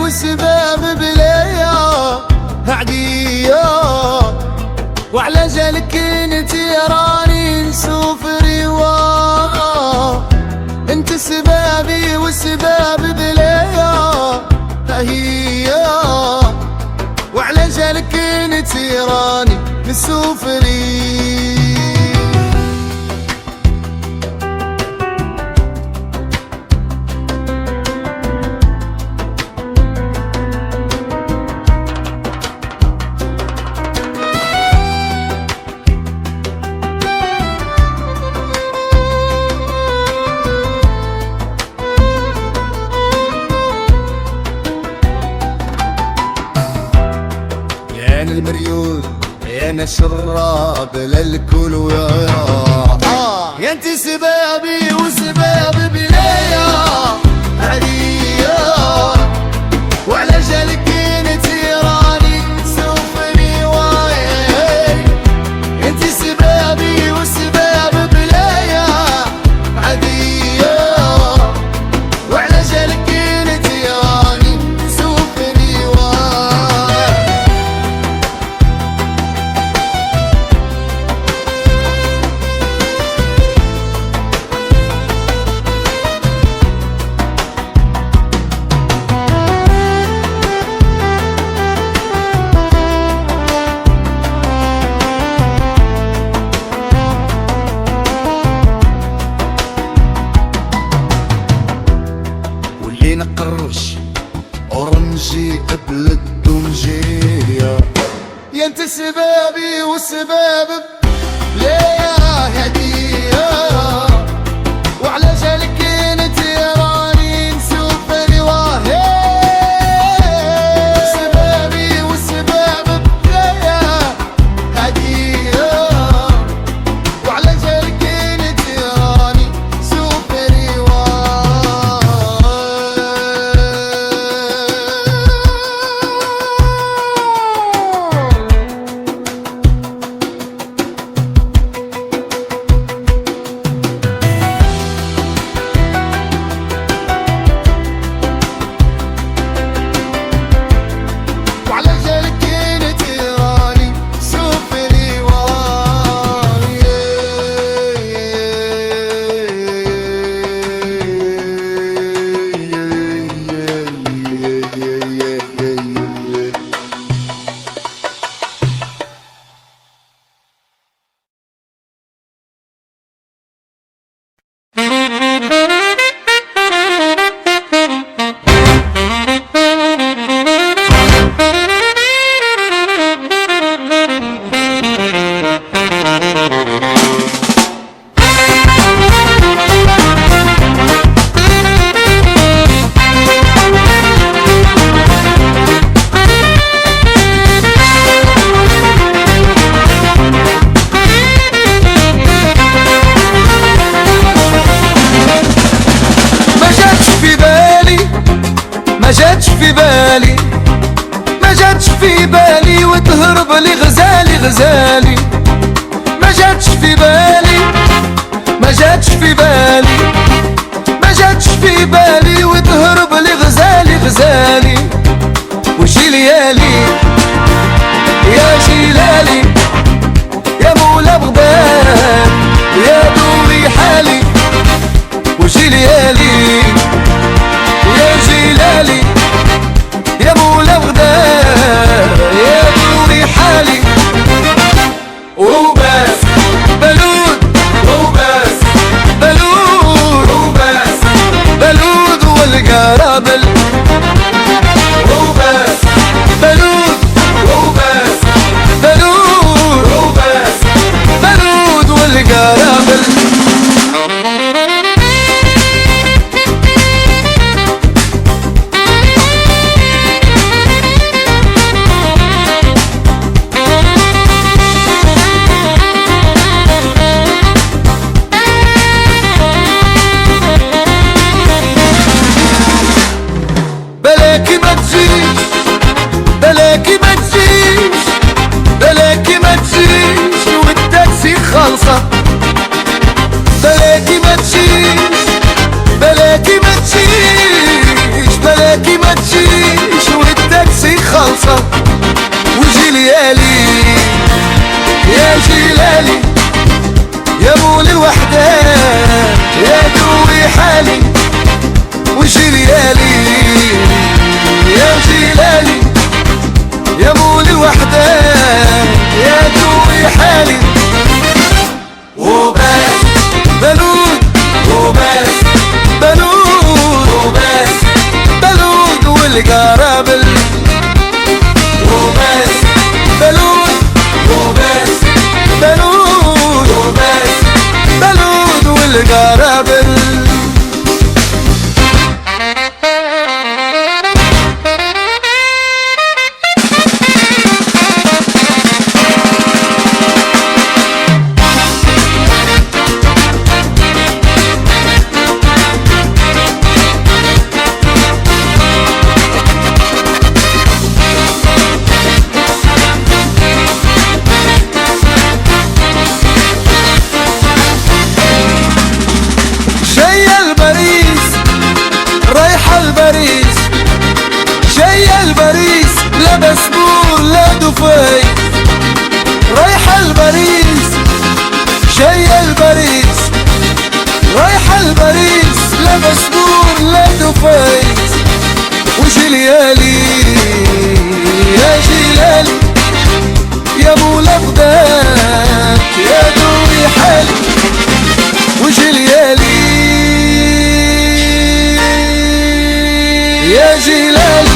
وسباب بليا عدية، وعلى جالك انت راني نشوف رواق. انت سبابي وسباب بليا هي، وعلى جالك انت راني نشوف رواق. انا المريول يا انا شراب للكل يا انت سبابي وسباب بليا عرية، وعلى جالك انت راني نشوفني واي. انت سبابي وسباب بليا عرية، وعلى جالك انت راني نشوفني واي. واللي نقرش اورنجي قبل الدنجية، يا انت سبابي وسباب ليا هدية، وعلى جالك انت راني نشوف رواهي. سبابي وسباب ليا هدية، وعلى جالك انت راني نشوف رواهي. وعلى جالك انت راني نشوف رواهي. ما جاتش في بالي، ما جاتش في بالي وتهرب لي غزالي غزالي. ما جاتش في بالي، ما جاتش في بالي، ما جاتش في بالي وتهرب لي غزالي غزالي. وشي ليالي يا جلالي يا مولا بغداد يا دوري حالي. وشي ليالي يا جلالي يا مولا بغداد يا دوري حالي. وبس بلود وبس بلود وبس بلود والقرابل. وبس بلود وبس بلود وبس بلود والقرابل. جلالي يا جلالي يا مولي وحدك يا دوي حالي وجلالي يا جلالي يا مولي وحدك يا دوي حالي وبس بلود وبس بلود وبس بلود والقرابل وبس بلود وبس بلود وبس بلود والقرابل الباريس جاية الباريس لا بسبور لا دفاي رايحة الباريس جاية الباريس رايحة الباريس لا بسبور لا دفاي وجلالي يا جلالي يا مولا بغداد يا دوي حالي وجلالي يا جلالي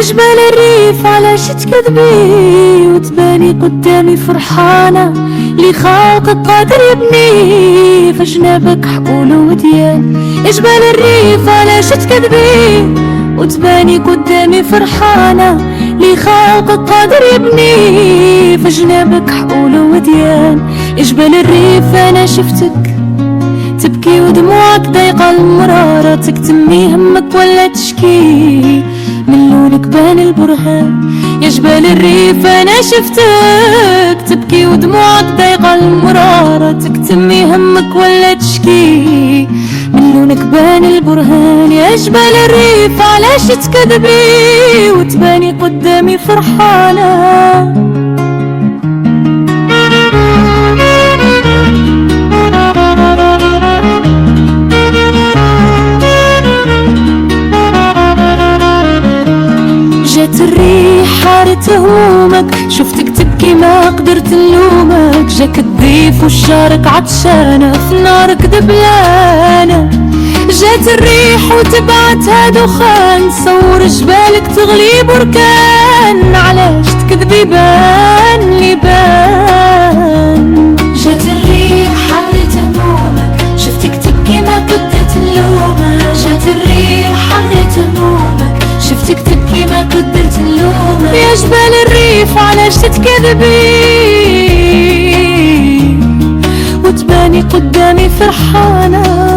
جبل الريف علاش تكذبي وتباني قدامي فرحانة لي خالقك قادر يبني في جنابك حقول وديان. يا جبل الريف علاش تكذبي وتباني قدامي فرحانة لي خالقك قادر يبني في جنابك حقول وديان. يا جبل الريف انا شفتك تبكي ودموعك ضيقة المرارة تكتمي همك ولا تشكي من لونك بان البرهان. يا جبال الريف انا شفتك تبكي ودموعك ضيقة المرارة تكتمي همك ولا تشكي من لونك بان البرهان. يا جبال الريف علاش تكذبي وتباني قدامي فرحانة جات الريح حارت همومك شفتك تبكي ما قدرت نلومك. جاك الضيف والشارك عطشانة في نارك دبلانة. جات الريح وتبعتها دخان صور جبالك تغلي بركان علاش تكذبي بان لي بان. جات الريح حارت همومك شفتك تبكي ما قدرت نلومك. جات الريح حارت همومك شفتك تبكي ما قدرت نلومك. يا جبال الريف علاش تتكذبي وتباني قدامي فرحانة.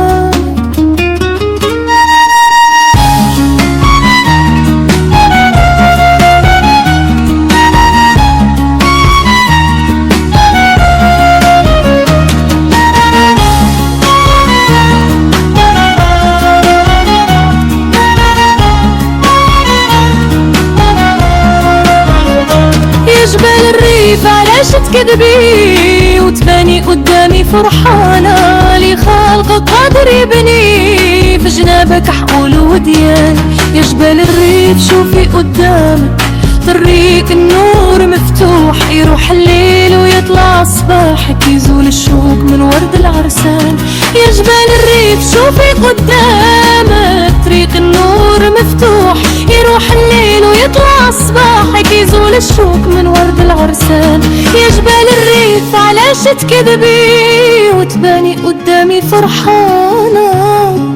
علاش تكذبي وتباني قدامي فرحانة لي خالقك قادر يبني في جنابك حقول وديان. يا جبال الريف شوفي قدامك طريق النور مفتوح يروح الليل ويطلع الصباح يزول الشوق من ورد العرسان. يا جبال الريف شوفي قدامك طريق النور مفتوح يروح الليل ويطلع الصباح يزول يزول الشوك من ورد العرسان. يا جبال الريف علاش تكذبي وتباني قدامي فرحانة؟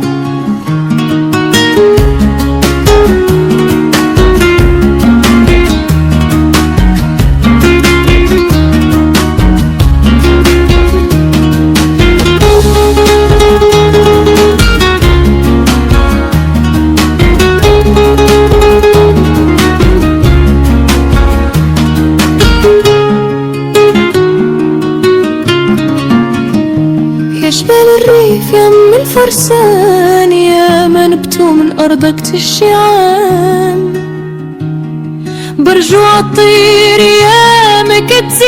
يا جبال الريف يا ام الفرسان، يا ما نبتو من ارضك تشجعان. برجوع الطير يا مكتزيان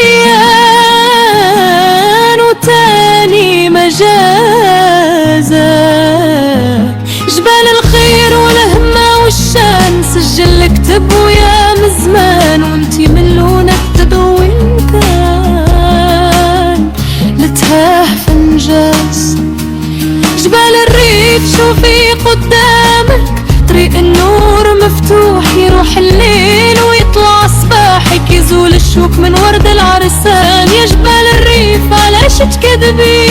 وتاني مجازة. جبال الخير والهمة والشان سجل كتب ويا مزمان، وانتي من لونك تضوي كان لتهاه فنجاز. جبال الريف شوفي قدامك طريق النور مفتوح، يروح الليل ويطلع صباحك يزول الشوك من ورد العرسان. يا جبال الريف علاش تكذبي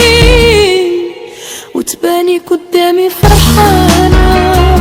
وتباني قدامي فرحانة؟